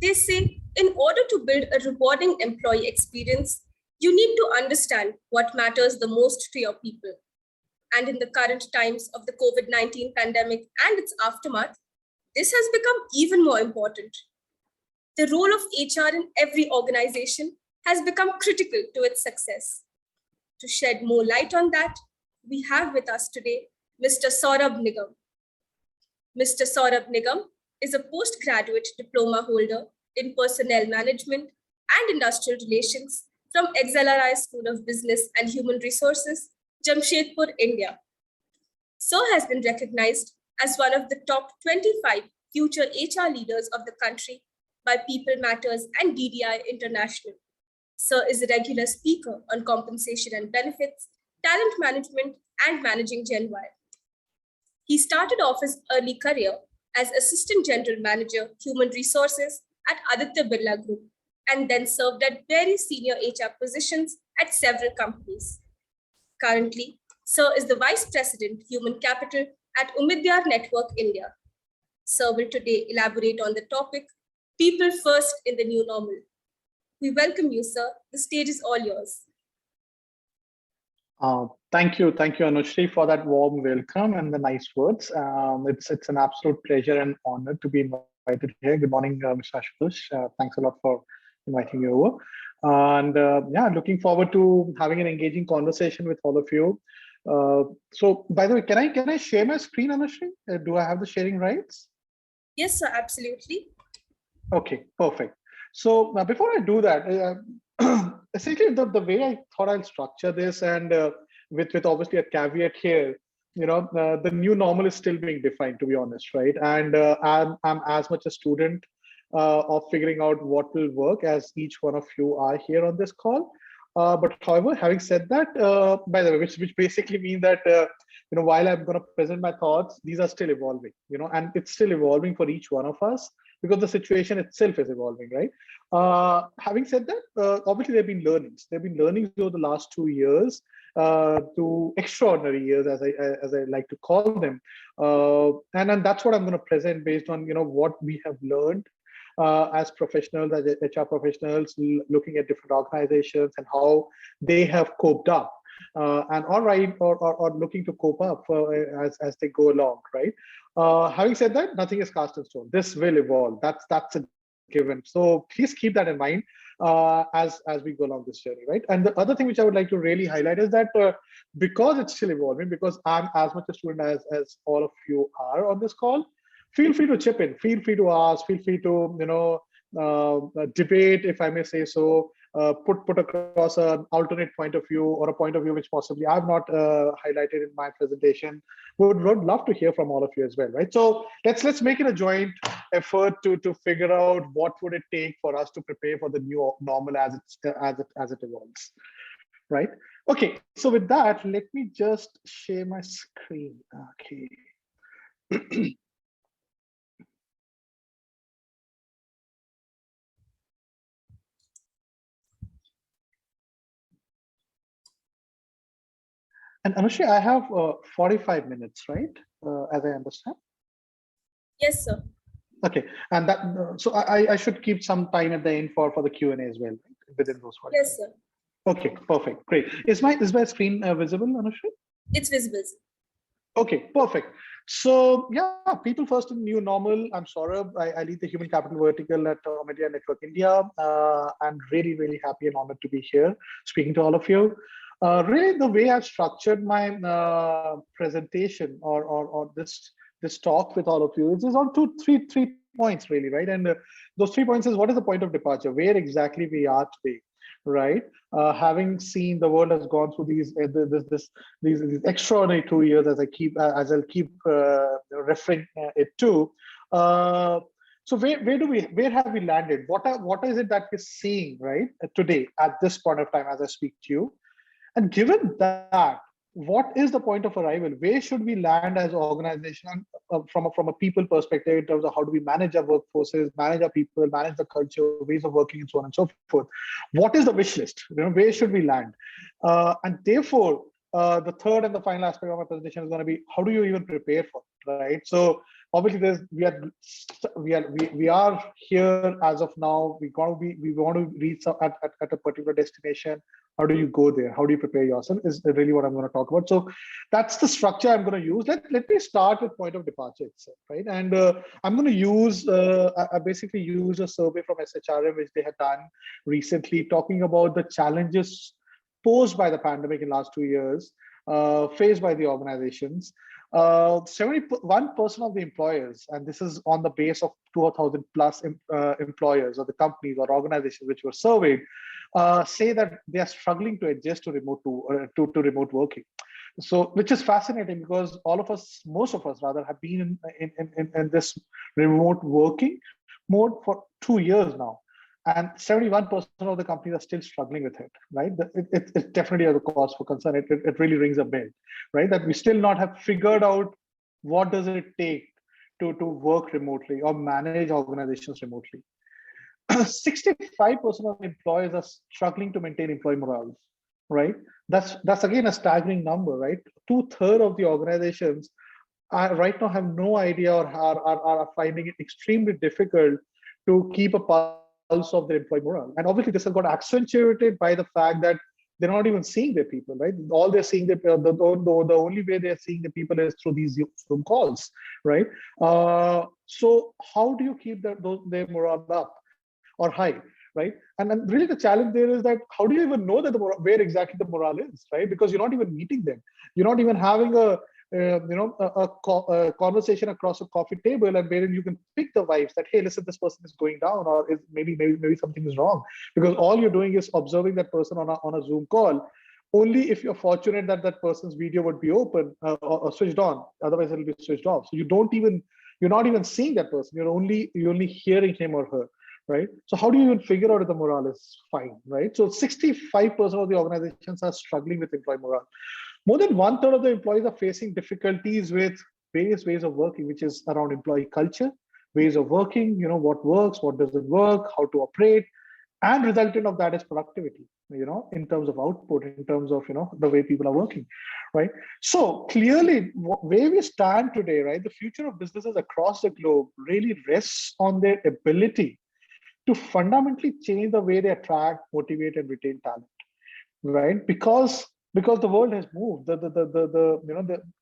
They say in order to build a rewarding employee experience, you need to understand what matters the most to your people. And in the current times of the COVID-19 pandemic and its aftermath, this has become even more important. The role of HR in every organization has become critical to its success. To shed more light on that, we have with us today Mr. Saurabh Nigam. Mr. Saurabh Nigam is a postgraduate diploma holder in personnel management and industrial relations from XLRI School of Business and Human Resources, Jamshedpur, India. Sir has been recognized as one of the top 25 future HR leaders of the country by People Matters and DDI International. Sir is a regular speaker on compensation and benefits, talent management, and managing Gen Y. He started off his early career as Assistant General Manager, Human Resources at Aditya Birla Group, and then served at very senior HR positions at several companies. Currently, Sir is the Vice President, Human Capital at Umidyar Network India. Sir will today elaborate on the topic, People First in the New Normal. We welcome you, sir. The stage is all yours. Thank you, Anushri, for that warm welcome and the nice words. It's an absolute pleasure and honor to be invited here. Good morning, Mr. Ashutosh. Thanks a lot for inviting me over. And yeah, looking forward to having an engaging conversation with all of you. So, by the way, can I share my screen, Anushri? Do I have the sharing rights? Yes, sir, absolutely. Okay, perfect. So before I do that, essentially the way I thought I'll structure this, and with obviously a caveat here, the new normal is still being defined, to be honest, right? And I'm as much a student of figuring out what will work as each one of you are here on this call. But however, having said that, by the way, which basically means that while I'm going to present my thoughts, these are still evolving, and it's still evolving for each one of us because the situation itself is evolving, right? Having said that, obviously there have been learnings. There have been learnings over the last 2 years, 2 extraordinary years, as I like to call them, and that's what I'm going to present based on what we have learned. As professionals, as HR professionals, looking at different organizations and how they have coped up, and or looking to cope up as they go along, right? Having said that, nothing is cast in stone. This will evolve. That's a given. So please keep that in mind as we go along this journey, right? And the other thing which I would like to really highlight is that because it's still evolving, because I'm as much a student as all of you are on this call, feel free to chip in, feel free to ask, feel free to debate, if I may say so, put across an alternate point of view or a point of view which possibly I've not highlighted in my presentation. Would love to hear from all of you as well, right? So let's make it a joint effort to figure out what would it take for us to prepare for the new normal as it evolves, right? Okay, so with that, let me just share my screen. Okay. And Anushri, I have 45 minutes, right? As I understand. Yes, sir. Okay, and that so I should keep some time at the end for the Q&A as well, right? Within those 45. Yes, sir. Okay, perfect, great. Is my screen visible, Anushri? It's visible. Okay, perfect. So yeah, people first in new normal. I'm Saurabh. I lead the human capital vertical at Media Network India. I'm really happy and honored to be here speaking to all of you. Really, the way I've structured my presentation or this talk with all of you is on three points really, right? And those 3 points is, what is the point of departure? Where exactly we are today, right? Having seen the world has gone through these extraordinary 2 years, as I'll keep referring it to. So where have we landed? What is it that we're seeing right today at this point of time as I speak to you? And given that, what is the point of arrival? Where should we land as an organization from a people perspective in terms of how do we manage our workforces, manage our people, manage the culture, ways of working, and so on and so forth? What is the wish list? Where should we land? And therefore, the third and the final aspect of my presentation is going to be, how do you even prepare for it, right? So obviously we are here as of now. We want to reach at a particular destination. How do you go there? How do you prepare yourself is really what I'm going to talk about. So that's the structure I'm going to use. Let me start with point of departure itself, right? And I'm going to use I basically use a survey from SHRM which they had done recently, talking about the challenges posed by the pandemic in last 2 years, faced by the organizations. 71% of the employers, and this is on the base of 2,000 plus employers or the companies or organizations which were surveyed, say that they are struggling to adjust to remote working. So, which is fascinating because most of us rather, have been in this remote working mode for 2 years now. And 71% of the companies are still struggling with it, right? It's definitely a cause for concern. It really rings a bell, right? That we still not have figured out what does it take to work remotely or manage organizations remotely. 65% of employers are struggling to maintain employee morale, right? That's again a staggering number, right? 2/3 of the organizations right now have no idea or are finding it extremely difficult to keep a pulse of their employee morale. And obviously this has got accentuated by the fact that they're not even seeing their people, right? All they're seeing, the only way they're seeing the people is through these Zoom calls, right? So how do you keep their morale up or high, right? And really the challenge there is that how do you even know that where exactly the morale is, right? Because you're not even meeting them. You're not even having a conversation across a coffee table, and wherein you can pick the vibes that, hey, listen, this person is going down, or is maybe something is wrong, because all you're doing is observing that person on a Zoom call. Only if you're fortunate that that person's video would be open or switched on, otherwise it'll be switched off. So you're not even seeing that person. You're only hearing him or her, right? So how do you even figure out if the morale is fine, right? So 65% of the organizations are struggling with employee morale. More than 1/3 of the employees are facing difficulties with various ways of working, which is around employee culture, ways of working, what works, what doesn't work, how to operate, and resultant of that is productivity, in terms of output, in terms of, the way people are working, right? So clearly where we stand today, right, the future of businesses across the globe really rests on their ability to fundamentally change the way they attract, motivate, and retain talent, right? Because the world has moved.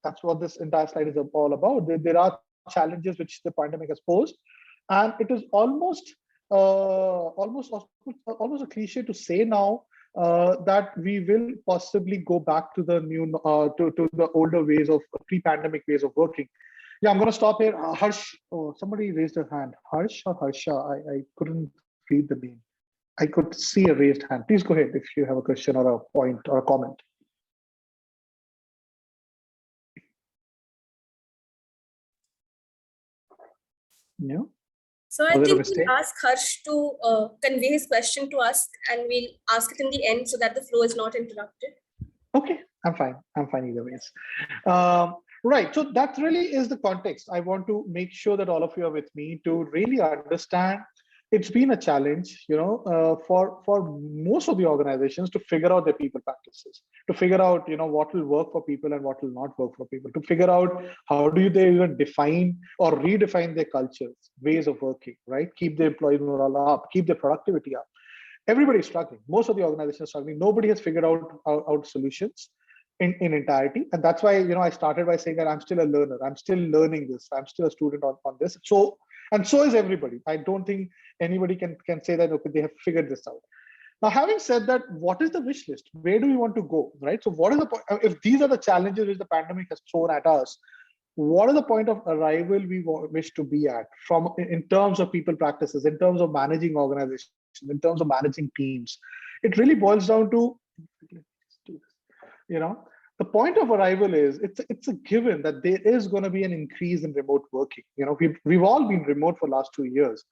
That's what this entire slide is all about. There are challenges which the pandemic has posed, and it is almost a cliche to say now that we will possibly go back to the new to the older ways of pre-pandemic ways of working. Yeah, I'm going to stop here. Harsh, somebody raised a hand. Harsh or Harsha? I couldn't read the name. I could see a raised hand. Please go ahead if you have a question or a point or a comment. Yeah. So I think we'll ask Harsh to convey his question to us, and we'll ask it in the end so that the flow is not interrupted. Okay, I'm fine either ways. Right, so that really is the context. I want to make sure that all of you are with me to really understand. It's been a challenge, for most of the organizations to figure out their people practices, to figure out, what will work for people and what will not work for people, to figure out how do they even define or redefine their cultures, ways of working, right? Keep the employee morale up, keep the productivity up. Everybody's struggling. Most of the organizations are struggling. Nobody has figured out solutions in entirety. And that's why, I started by saying that I'm still a learner. I'm still learning this. I'm still a student on this. So is everybody. I don't think anybody can say that, okay, they have figured this out. Now, having said that, what is the wish list? Where do we want to go, right? So what is the point? If these are the challenges which the pandemic has thrown at us, what is the point of arrival we wish to be at in terms of people practices, in terms of managing organizations, in terms of managing teams? It really boils down to, the point of arrival is it's a given that there is going to be an increase in remote working. We've all been remote for the last 2 years.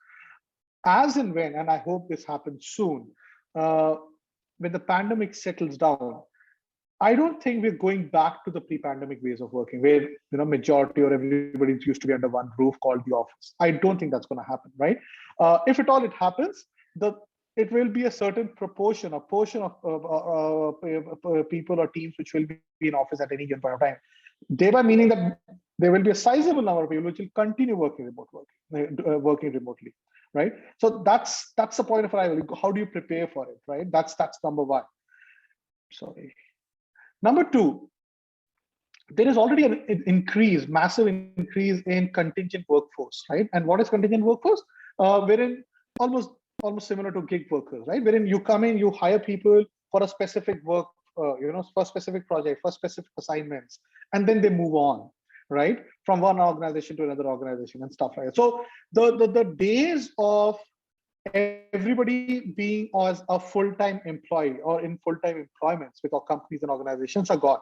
As and when, and I hope this happens soon, when the pandemic settles down, I don't think we're going back to the pre-pandemic ways of working where, majority or everybody used to be under one roof called the office. I don't think that's going to happen, right? If at all it happens, it will be a certain portion of people or teams which will be in office at any given point of time. Thereby meaning that there will be a sizable number of people which will continue working remotely, right? So that's the point of arrival. How do you prepare for it, right? That's number one. Sorry. Number two, there is already an massive increase in contingent workforce, right? And what is contingent workforce? Wherein almost similar to gig workers, right? Wherein you come in, you hire people for a specific work, for specific project, for specific assignments, and then they move on, right? From one organization to another organization and stuff like that. So the days of everybody being as a full-time employee or in full-time employments with our companies and organizations are gone,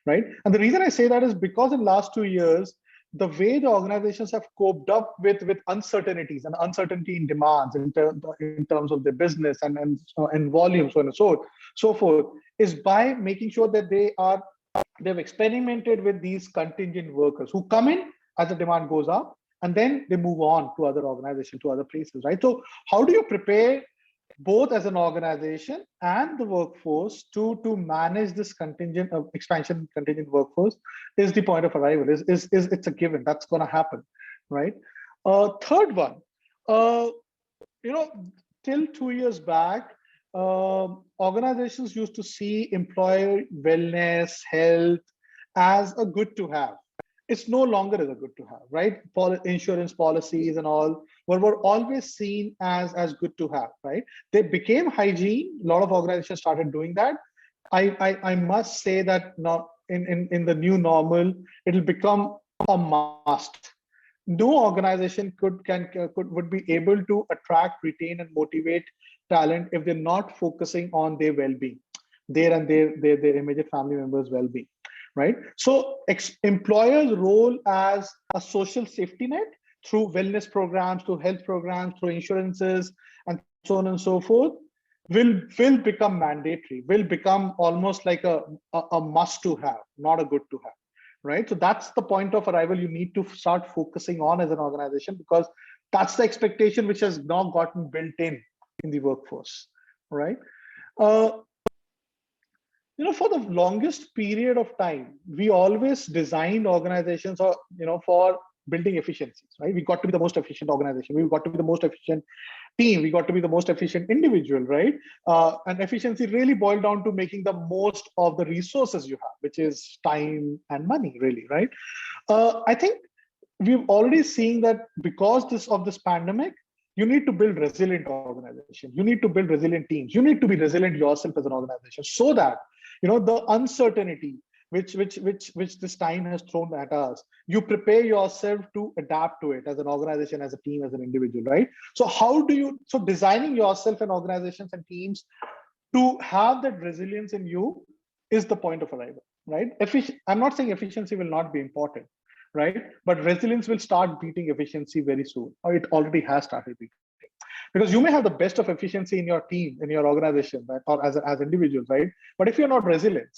right? And the reason I say that is because in last 2 years, the way the organizations have coped up with uncertainties and uncertainty in demands in terms of their business and volume, so on and so forth, is by making sure that they've experimented with these contingent workers who come in as the demand goes up, and then they move on to other organizations, to other places, right? So how do you prepare both as an organization and the workforce to manage this contingent workforce is the point of arrival. Is it's a given that's going to happen, right? Third one, till 2 years back, organizations used to see employer wellness, health as a good to have. It's no longer as a good to have, right? Insurance policies and all were always seen as good to have, right? They became hygiene. A lot of organizations started doing that. I must say that now in the new normal, it'll become a must. No organization would be able to attract, retain, and motivate talent if they're not focusing on their well-being, their immediate family members' well-being, right? So employers' role as a social safety net through wellness programs, through health programs, through insurances, and so on and so forth, will become mandatory, will become almost like a must to have, not a good to have, right? So that's the point of arrival you need to start focusing on as an organization, because that's the expectation which has now gotten built in the workforce, right? For the longest period of time, we always designed organizations for building efficiencies, right? We got to be the most efficient organization. We got to be the most efficient team. We got to be the most efficient individual, right? And efficiency really boiled down to making the most of the resources you have, which is time and money, really, right? I think we've already seen that because of this pandemic, you need to build resilient organization. You need to build resilient teams. You need to be resilient yourself as an organization, so that the uncertainty which this time has thrown at us, you prepare yourself to adapt to it as an organization, as a team, as an individual, right? So designing yourself and organizations and teams to have that resilience in you is the point of arrival, right? I'm not saying efficiency will not be important, right? But resilience will start beating efficiency very soon, or it already has started beating. Because you may have the best of efficiency in your team, in your organization, right? Or as individuals, right? But if you're not resilient,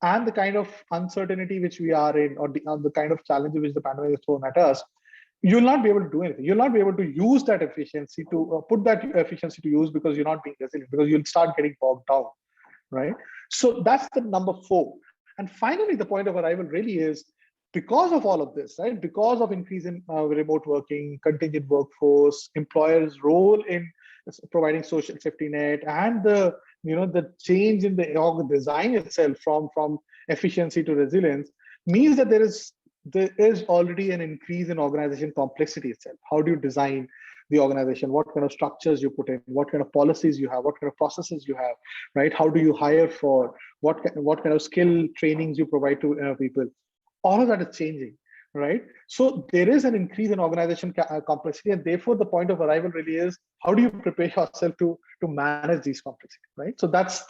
and the kind of uncertainty which we are in, or the kind of challenges which the pandemic has thrown at us, you'll not be able to do anything. You'll not be able to use that efficiency to put that efficiency to use, because you're not being resilient, because you'll start getting bogged down, right? So that's the number 4. And finally, the point of arrival really is, because of all of this, right? Because of increase in remote working, contingent workforce, employers' role in providing social safety net, and the change in the org design itself from efficiency to resilience, means that there is already an increase in organization complexity itself. How do you design the organization? What kind of structures you put in? What kind of policies you have? What kind of processes you have? Right? How do you hire for? What kind of skill trainings you provide to people? All of that is changing, right? So there is an increase in organization complexity, and therefore the point of arrival really is, how do you prepare yourself to manage these complexities, right? So that's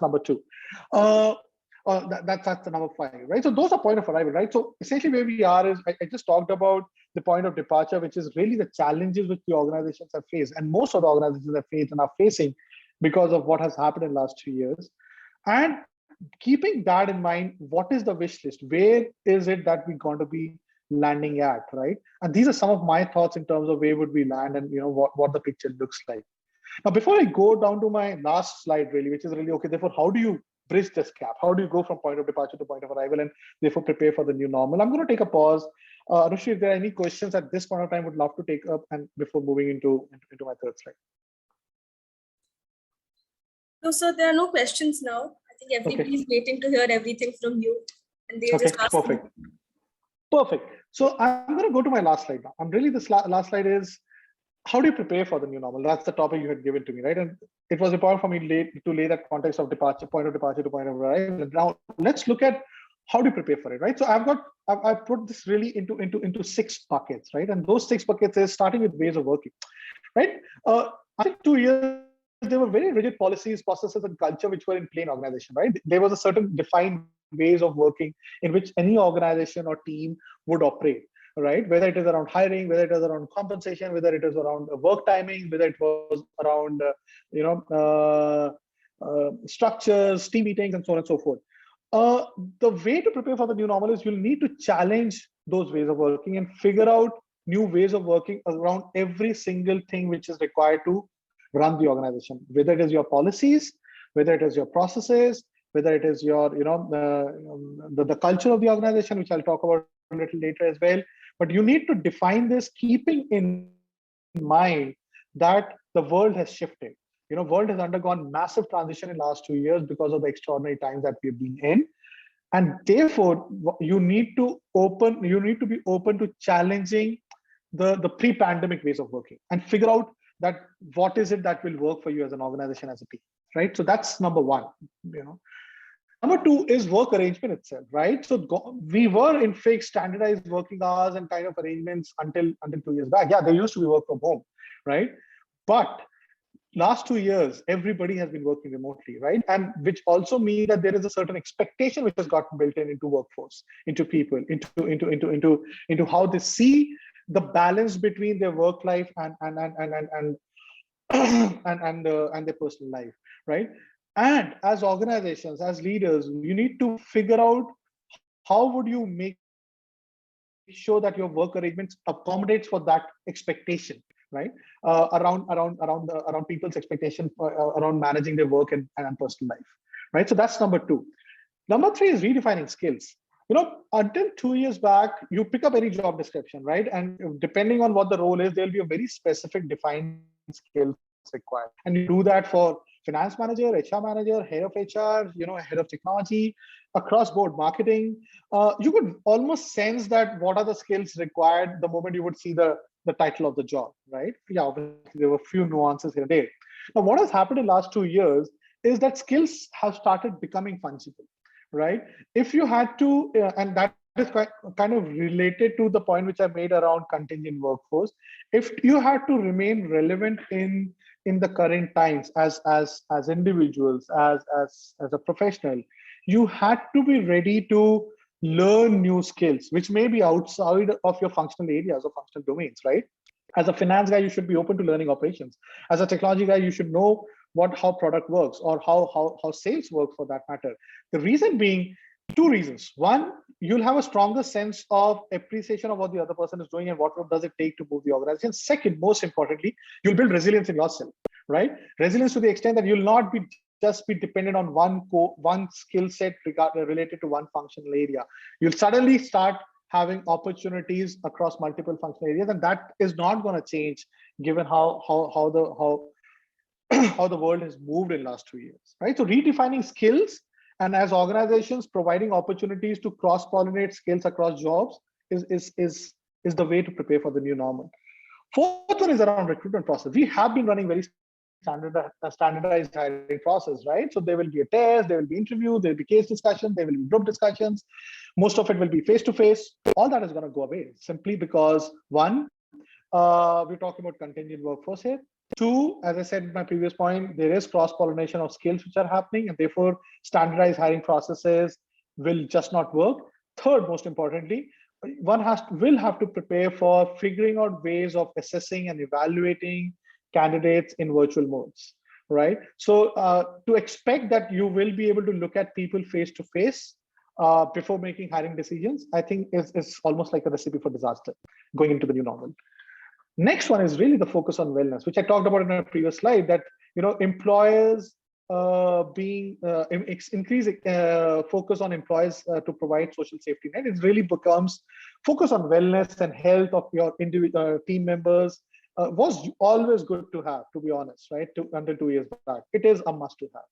number 2. That's the number 5, right? So those are point of arrival, right? So essentially where we are is, I just talked about the point of departure, which is really the challenges which the organizations have faced, and most of the organizations have faced and are facing because of what has happened in the last 2 years. And keeping that in mind, what is the wish list? Where is it that we're going to be landing at, right? And these are some of my thoughts in terms of where would we land, and what the picture looks like. Now, before I go down to my last slide, really, which is really, okay, therefore, how do you bridge this gap? How do you go from point of departure to point of arrival and therefore prepare for the new normal? I'm going to take a pause. Anushri, if there are any questions at this point of time, would love to take up and before moving into my third slide. No, sir, there are no questions now. I think everybody's waiting to hear everything from you, and they'll just ask perfect. you. Perfect. So I'm going to go to my last slide now. This last slide is, how do you prepare for the new normal? That's the topic you had given to me, right? And it was important for me to lay that context of departure, point of departure to point of arrival. And now let's look at how do you prepare for it, right? So I've put this really into 6 buckets, right? And those 6 buckets is starting with ways of working, right? I think 2 years, there were very rigid policies, processes, and culture which were in play in organization, right? There was a certain defined ways of working in which any organization or team would operate, right? Whether it is around hiring, whether it is around compensation, whether it is around work timing, whether it was around structures, team meetings, and so on and so forth. The way to prepare for the new normal is you'll need to challenge those ways of working and figure out new ways of working around every single thing which is required to run the organization, whether it is your policies, whether it is your processes, whether it is your the culture of the organization, which I'll talk about a little later as well. But you need to define this keeping in mind that the world has shifted. World has undergone massive transition in the last 2 years because of the extraordinary times that we've been in. And therefore, you need to be open to challenging the pre-pandemic ways of working and figure out that what is it that will work for you as an organization, as a team, right? So that's number one. Number 2 is work arrangement itself, right? So we were in fixed standardized working hours and kind of arrangements until 2 years back. Yeah, there used to be work from home, right? But last 2 years, everybody has been working remotely, right? And which also means that there is a certain expectation which has gotten built into workforce, into people, into how they see the balance between their work life and their personal life, right? And as organizations, as leaders, you need to figure out how would you make sure that your work arrangements accommodates for that expectation, right? Around people's expectation around managing their work and personal life, right? So that's number 2. Number 3 is redefining skills. Until 2 years back, you pick up any job description, right? And depending on what the role is, there'll be a very specific defined skills required. And you do that for finance manager, HR manager, head of HR, head of technology, across board marketing. You could almost sense that what are the skills required the moment you would see the title of the job, right? Yeah, obviously there were a few nuances here and there. Now, what has happened in the last 2 years is that skills have started becoming fungible, right? If you had to, and that is kind of related to the point which I made around contingent workforce. If you had to remain relevant in the current times as individuals, as a professional, you had to be ready to learn new skills, which may be outside of your functional areas or functional domains, right? As a finance guy, you should be open to learning operations. As a technology guy, you should know how product works or how sales work for that matter. The reason being, 2 reasons. One, you'll have a stronger sense of appreciation of what the other person is doing and what does it take to move the organization. Second, most importantly, you'll build resilience in yourself, right? Resilience to the extent that you'll not be just be dependent on one skill set related to one functional area. You'll suddenly start having opportunities across multiple functional areas, and that is not going to change given how the world has moved in the last 2 years, right? So redefining skills, and as organizations providing opportunities to cross-pollinate skills across jobs is the way to prepare for the new normal. 4th one is around recruitment process. We have been running very standardized hiring process, right? So there will be a test, there will be interview, there will be case discussion, there will be group discussions. Most of it will be face-to-face. All that is going to go away simply because 1, we're talking about contingent workforce here. 2, as I said in my previous point, there is cross-pollination of skills which are happening, and therefore standardized hiring processes will just not work. 3rd, most importantly, one will have to prepare for figuring out ways of assessing and evaluating candidates in virtual modes, right? So to expect that you will be able to look at people face-to-face before making hiring decisions, I think is almost like a recipe for disaster going into the new normal. Next one is really the focus on wellness, which I talked about in a previous slide, that employers being increase focus on employees to provide social safety net. It really becomes focus on wellness and health of your individual team members. Was always good to have, to be honest, right? Until 2 years back, it is a must to have.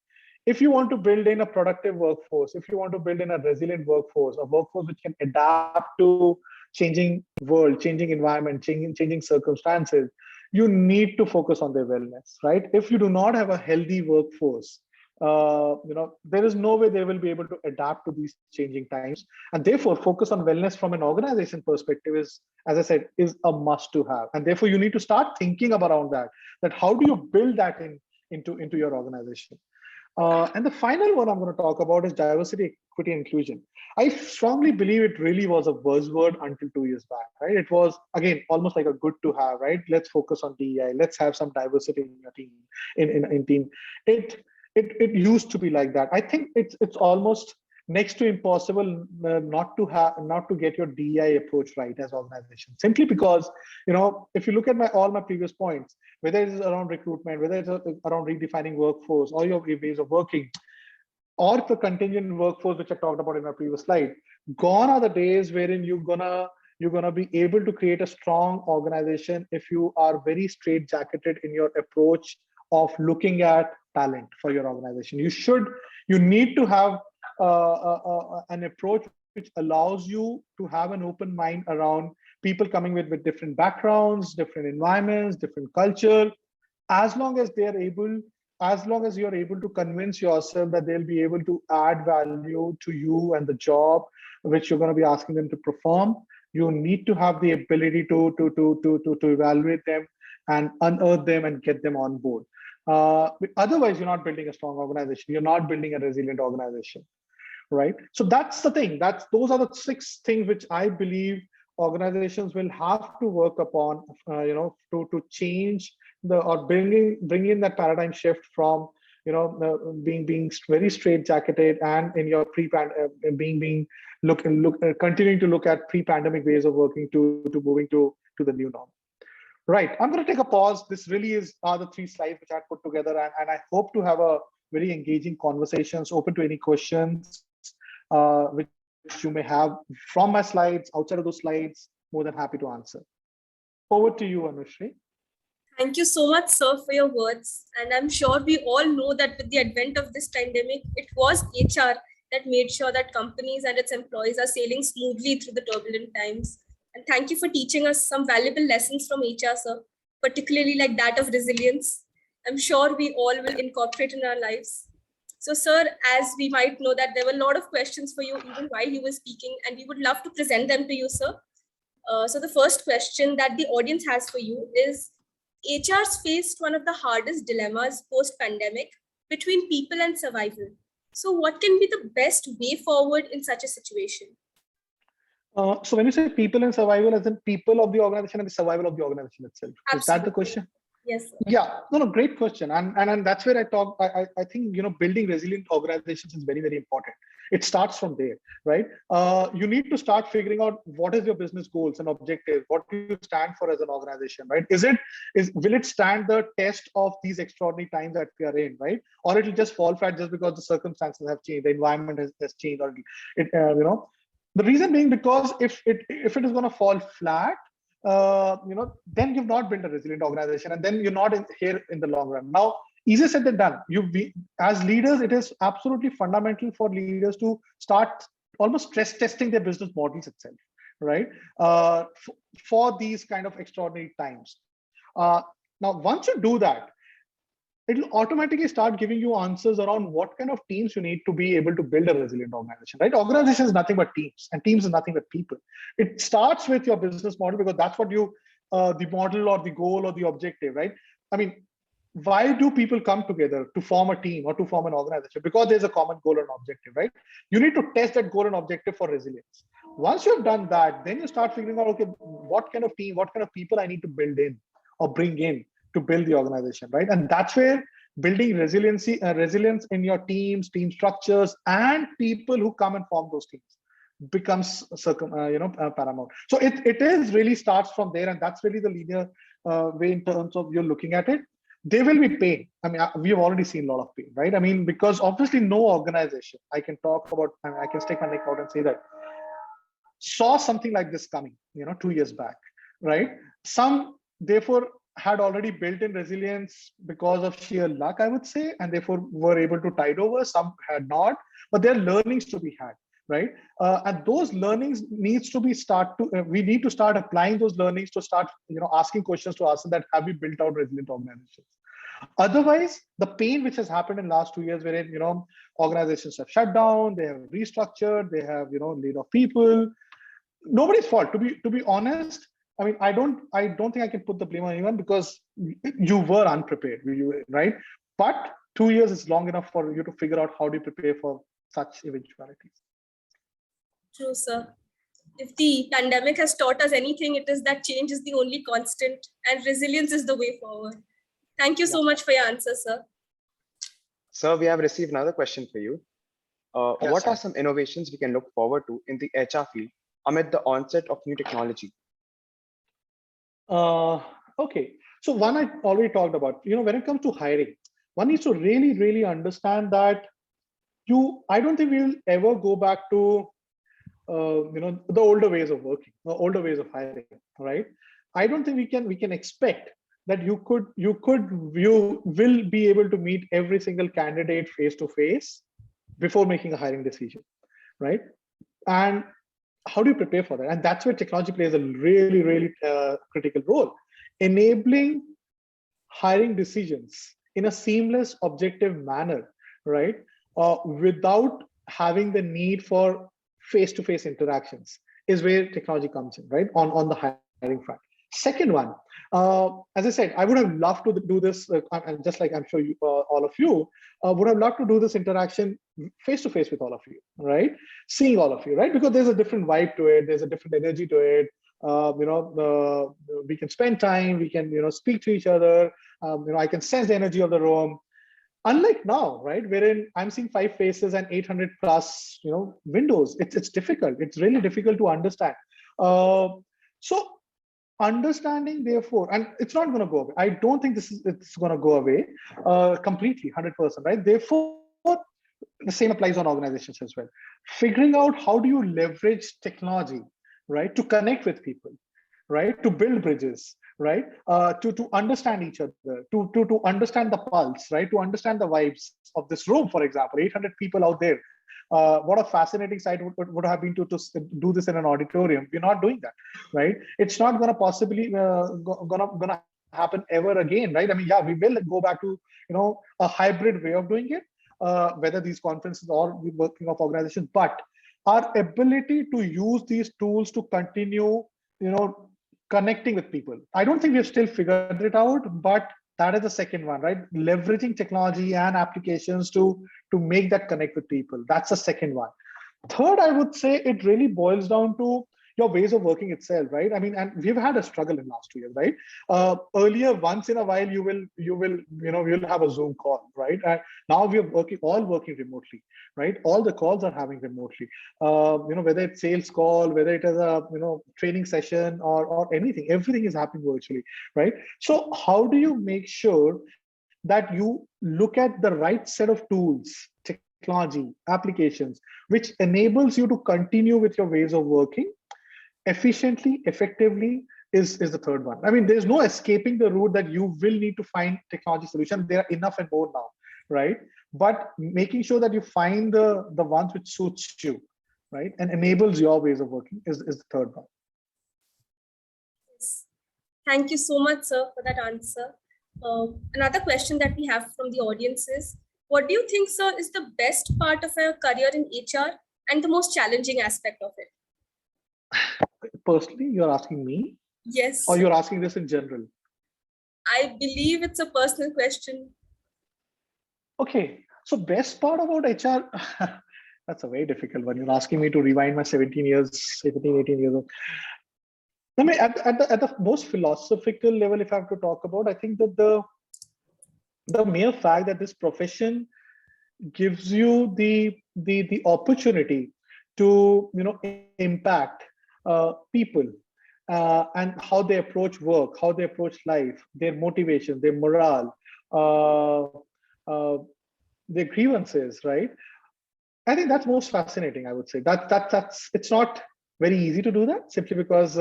If you want to build in a productive workforce, if you want to build in a resilient workforce, a workforce which can adapt to changing world, changing environment, changing circumstances, you need to focus on their wellness, right? If you do not have a healthy workforce, there is no way they will be able to adapt to these changing times. And therefore, focus on wellness from an organization perspective is, as I said, is a must to have. And therefore, you need to start thinking around that how do you build that into your organization? And the final one I'm going to talk about is diversity, equity, and inclusion. I strongly believe it really was a buzzword until 2 years back, right? It was, again, almost like a good to have, right? Let's focus on DEI. Let's have some diversity in your team, in team. It used to be like that. I think it's almost next to impossible not to get your DEI approach right as organization, simply because, if you look at all my previous points, whether it is around recruitment, whether it's around redefining workforce or your ways of working, or the contingent workforce, which I talked about in my previous slide, gone are the days wherein you're gonna be able to create a strong organization if you are very straight-jacketed in your approach of looking at talent for your organization. You need to have an approach which allows you to have an open mind around people coming with different backgrounds, different environments, different culture. As long as you're able to convince yourself that they'll be able to add value to you and the job which you're going to be asking them to perform, you need to have the ability to evaluate them and unearth them and get them on board. Otherwise, you're not building a strong organization. You're not building a resilient organization, right? So that's the thing. Those are the 6 things which I believe organizations will have to work upon, to change or bring in that paradigm shift from, being very straight-jacketed and in your continuing to look at pre-pandemic ways of working to moving to the new norm. Right. I'm going to take a pause. This really are the 3 slides which I put together, and I hope to have a very engaging conversations, open to any questions which you may have from my slides, outside of those slides. More than happy to answer. Over to you, Anushri. Thank you so much, sir, for your words. And I'm sure we all know that with the advent of this pandemic, it was HR that made sure that companies and its employees are sailing smoothly through the turbulent times. And thank you for teaching us some valuable lessons from HR, sir, particularly like that of resilience. I'm sure we all will incorporate in our lives. So, sir, as we might know that there were a lot of questions for you even while you were speaking, and we would love to present them to you, sir. So the first question that the audience has for you is, HRs faced one of the hardest dilemmas post-pandemic between people and survival. So what can be the best way forward in such a situation? So when you say people and survival, as in people of the organization and the survival of the organization itself, Absolutely. Is that the question? Yes, sir. Yeah, no, great question. And that's where I think, building resilient organizations is very, very important. It starts from there, right? You need to start figuring out what is your business goals and objectives, what do you stand for as an organization, right? Will it stand the test of these extraordinary times that we are in, right? Or it'll just fall flat just because the circumstances have changed, the environment has changed, or the reason being because if it is going to fall flat, then you've not built a resilient organization, and then you're not here in the long run. Now, easier said than done. As leaders, it is absolutely fundamental for leaders to start almost stress testing their business models itself, right? For these kind of extraordinary times. Now, once you do that, it'll automatically start giving you answers around what kind of teams you need to be able to build a resilient organization, right? Organization is nothing but teams, and teams is nothing but people. It starts with your business model, because that's what the model or the goal or the objective, right? I mean, why do people come together to form a team or to form an organization? Because there's a common goal and objective, right? You need to test that goal and objective for resilience. Once you've done that, then you start figuring out, okay, what kind of team, what kind of people I need to build in or bring in to build the organization, right? And that's where building resilience in your teams, team structures, and people who come and form those teams becomes paramount. So it is really starts from there, and that's really the linear way in terms of you're looking at it. there will be pain. I mean, we've already seen a lot of pain, right? I mean, because obviously no organization, I can talk about, I mean, I can stick my neck out and say that, saw something like this coming, 2 years back, right? Some, therefore, had already built in resilience because of sheer luck, I would say, and therefore were able to tide over. Some had not, but there are learnings to be had, right? And those learnings needs to be we need to start applying those learnings to start, asking questions to us that have we built out resilient organizations. Otherwise, the pain which has happened in the last 2 years, wherein organizations have shut down, they have restructured, they have laid off people. Nobody's fault. To be honest, I mean, I don't think I can put the blame on anyone because you were unprepared, right? But 2 years is long enough for you to figure out how do you prepare for such eventualities. True, sir. If the pandemic has taught us anything, it is that change is the only constant and resilience is the way forward. Thank you so much for your answer, sir. Sir, we have received another question for you. What are some innovations we can look forward to in the HR field amid the onset of new technology? Okay. So one I already talked about, when it comes to hiring, one needs to really, really understand that I don't think we'll ever go back to, the older ways of working, the older ways of hiring, right? I don't think we can expect that you will be able to meet every single candidate face to face before making a hiring decision, right? And how do you prepare for that? And that's where technology plays a really, really critical role, enabling hiring decisions in a seamless, objective manner, right? Without having the need for face-to-face interactions is where technology comes in, right? On the hiring front. Second one, as I said, I would have loved to do this, and just like I'm sure all of you would have loved to do this interaction face-to-face with all of you, right? Seeing all of you, right? Because there's a different vibe to it. There's a different energy to it. We can spend time. We can, speak to each other. I can sense the energy of the room. Unlike now, right, wherein I'm seeing 5 faces and 800 plus, windows. It's difficult. It's really difficult to understand. So understanding, therefore, and it's not going to go away. I don't think it's going to go away completely, 100%, right? Therefore, the same applies on organizations as well. Figuring out how do you leverage technology, right, to connect with people, right, to build bridges, right, to understand each other, to understand the pulse, right, to understand the vibes of this room, for example, 800 people out there. What a fascinating sight would have been to do this in an auditorium. We're not doing that, right? It's not going to possibly gonna happen ever again, right? I mean, yeah, we will go back to a hybrid way of doing it, whether these conferences or the working of organizations, but our ability to use these tools to continue, connecting with people. I don't think we've still figured it out, but that is the second one, right? Leveraging technology and applications to make that connect with people. That's the second one. Third, I would say it really boils down to your ways of working itself, right? I mean, and we've had a struggle in the last 2 years, right? Earlier, once in a while, you'll have a Zoom call, right? And now we are all working remotely, right? All the calls are having remotely. Whether it's sales call, whether it is a training session or anything, everything is happening virtually, right? So how do you make sure that you look at the right set of tools, technology, applications, which enables you to continue with your ways of working efficiently, effectively, is the third one. I mean, there's no escaping the route that you will need to find technology solutions. There are enough and more now, right? But making sure that you find the ones which suits you, right, and enables your ways of working is the third one. Thank you so much, sir, for that answer. Another question that we have from the audience is, what do you think, sir, is the best part of your career in HR and the most challenging aspect of it? Personally, you're asking me? Yes. Or you're asking this in general? I believe it's a personal question. Okay. So best part about HR, that's a very difficult one. You're asking me to rewind my 18 years old. I mean, at the most philosophical level, if I have to talk about, I think that the mere fact that this profession gives you the opportunity to impact people and how they approach work, how they approach life, their motivation, their morale, uh, uh, their grievances, right? I think that's most fascinating. I would say that's it's not very easy to do that simply because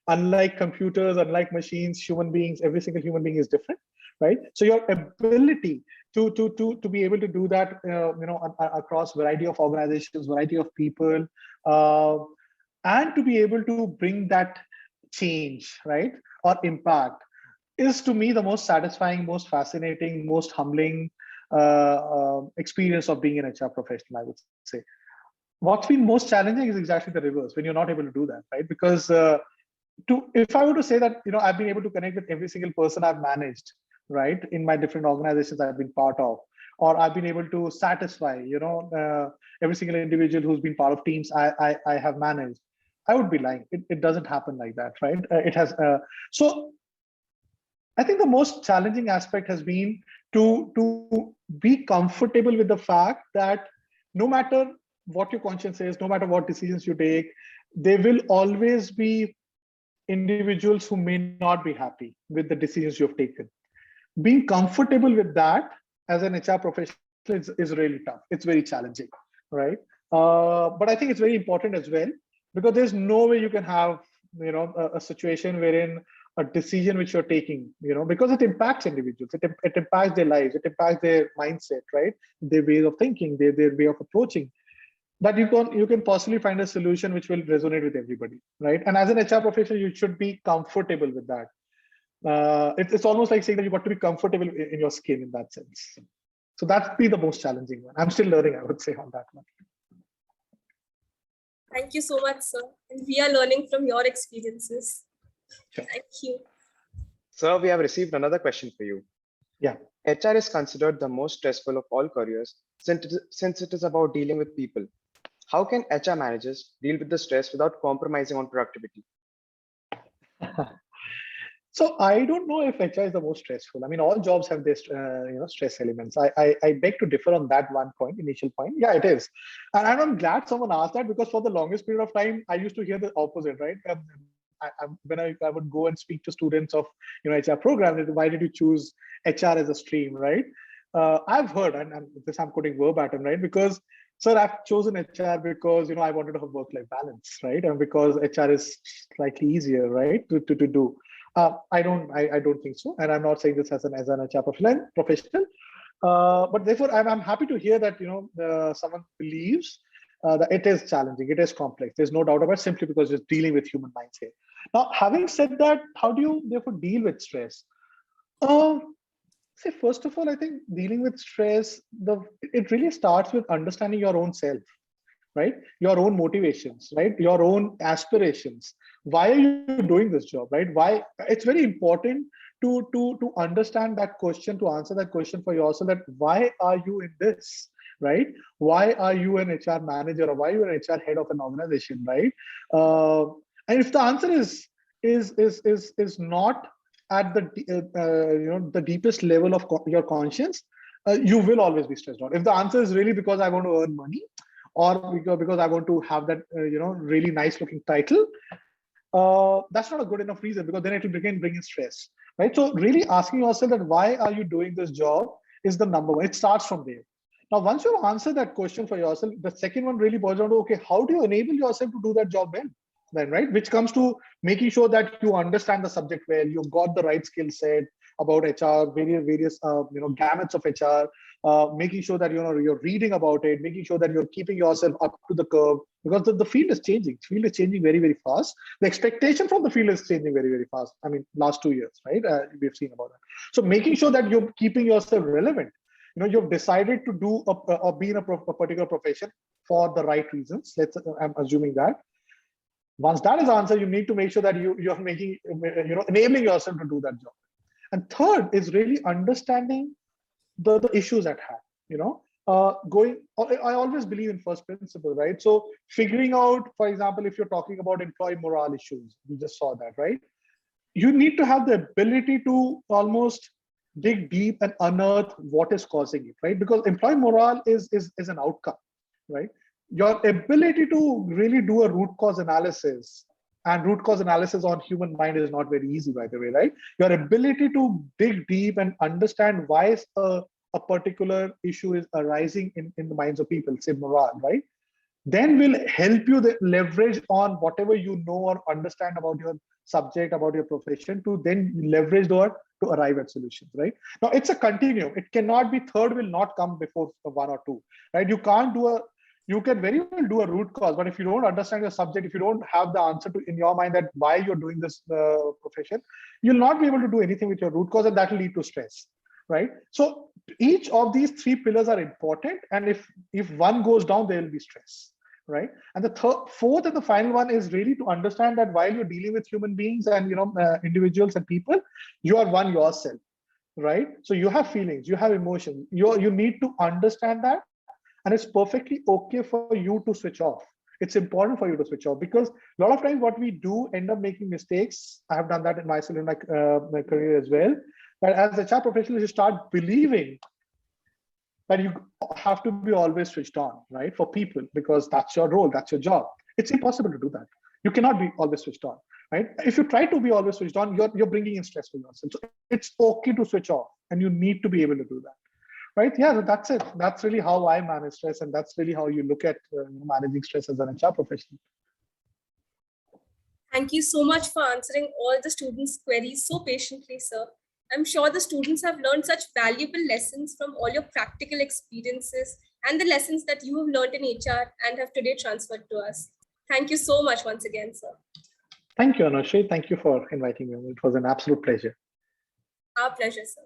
unlike computers, unlike machines, human beings, every single human being is different, right? So your ability to be able to do that, across variety of organizations, variety of people, uh, and to be able to bring that change, right, or impact, is to me the most satisfying, most fascinating, most humbling experience of being an HR professional, I would say. What's been most challenging is exactly the reverse, when you're not able to do that, right? Because if I were to say that, I've been able to connect with every single person I've managed, right, in my different organizations I've been part of, or I've been able to satisfy, every single individual who's been part of teams I have managed, I would be lying. It doesn't happen like that, right? It has. So I think the most challenging aspect has been to be comfortable with the fact that no matter what your conscience says, no matter what decisions you take, there will always be individuals who may not be happy with the decisions you've taken. Being comfortable with that as an HR professional is really tough. It's very challenging, right? But I think it's very important as well, because there's no way you can have, a situation wherein a decision which you're taking, because it impacts individuals, it impacts their lives, it impacts their mindset, right? Their way of thinking, their way of approaching, that you can possibly find a solution which will resonate with everybody, right? And as an HR professional, you should be comfortable with that. It's almost like saying that you've got to be comfortable in your skin in that sense. So that's been the most challenging one. I'm still learning, I would say, on that one. Thank you so much, sir. And we are learning from your experiences. Sure. Thank you. Sir, we have received another question for you. Yeah. HR is considered the most stressful of all careers since it is about dealing with people. How can HR managers deal with the stress without compromising on productivity? So I don't know if HR is the most stressful. I mean, all jobs have this, stress elements. I beg to differ on that one point, initial point. Yeah, it is, and I'm glad someone asked that, because for the longest period of time, I used to hear the opposite, right? When I would go and speak to students of HR programs, why did you choose HR as a stream, right? I've heard, and this I'm quoting verbatim, right? Because, sir, I've chosen HR because I wanted to have work-life balance, right? And because HR is slightly easier, right, to do. I don't think so, and I'm not saying this as an HR professional. But therefore, I'm happy to hear that someone believes that it is challenging, it is complex. There's no doubt about it, simply because it's dealing with human minds here. Now, having said that, how do you therefore deal with stress? Uh, See, first of all, I think dealing with stress, it really starts with understanding your own self, right? Your own motivations, right? Your own aspirations. Why are you doing this job, right? Why? It's very important to understand that question, to answer that question for yourself, that why are you in this, right? Why are you an HR manager, or why are you an HR head of an organization, right? And if the answer is not at the deepest level of your conscience, you will always be stressed out. If the answer is really because I want to earn money, or because I want to have that really nice looking title, that's not a good enough reason, because then it will bring in stress, right? So really asking yourself that why are you doing this job is the number one. It starts from there. Now, once you answer that question for yourself, the second one really boils down to, okay, how do you enable yourself to do that job well? Then, right, which comes to making sure that you understand the subject well, you've got the right skill set about HR, various gamuts of HR, making sure that you're reading about it, making sure that you're keeping yourself up to the curve, because the field is changing. The field is changing very, very fast. The expectation from the field is changing very, very fast. I mean, last 2 years, right? We've seen about that. So making sure that you're keeping yourself relevant. You've decided to do or be in a particular profession for the right reasons. I'm assuming that. Once that is answered, you need to make sure that you're making, enabling yourself to do that job. And third is really understanding the issues at hand. I always believe in first principle, right? So figuring out, for example, if you're talking about employee morale issues, we just saw that, right? You need to have the ability to almost dig deep and unearth what is causing it, right? Because employee morale is an outcome, right? Your ability to really do a root cause analysis And root cause analysis on human mind is not very easy, by the way, right? Your ability to dig deep and understand why a particular issue is arising in the minds of people, say morale, right? Then will help you leverage on whatever you know or understand about your subject, about your profession, to then leverage to arrive at solutions, right? Now it's a continuum. It cannot be third will not come before one or two, right? You can very well do a root cause, but if you don't understand your subject, if you don't have the answer to in your mind that why you're doing this profession, you'll not be able to do anything with your root cause, and that will lead to stress, right? So each of these three pillars are important, and if one goes down, there will be stress, right? And the fourth and the final one is really to understand that while you're dealing with human beings and individuals and people, you are one yourself, right? So you have feelings, you have emotions, you need to understand that, and it's perfectly okay for you to switch off. It's important for you to switch off, because a lot of times what we do end up making mistakes. I have done that in myself in my career as well. But as HR professionals, you start believing that you have to be always switched on, right? For people, because that's your role, that's your job. It's impossible to do that. You cannot be always switched on, right? If you try to be always switched on, you're bringing in stress for yourself. So it's okay to switch off, and you need to be able to do that. Right? Yeah, so that's it. That's really how I manage stress, and that's really how you look at managing stress as an HR professional. Thank you so much for answering all the students' queries so patiently, sir. I'm sure the students have learned such valuable lessons from all your practical experiences and the lessons that you have learned in HR and have today transferred to us. Thank you so much once again, sir. Thank you, Anushree. Thank you for inviting me. It was an absolute pleasure. Our pleasure, sir.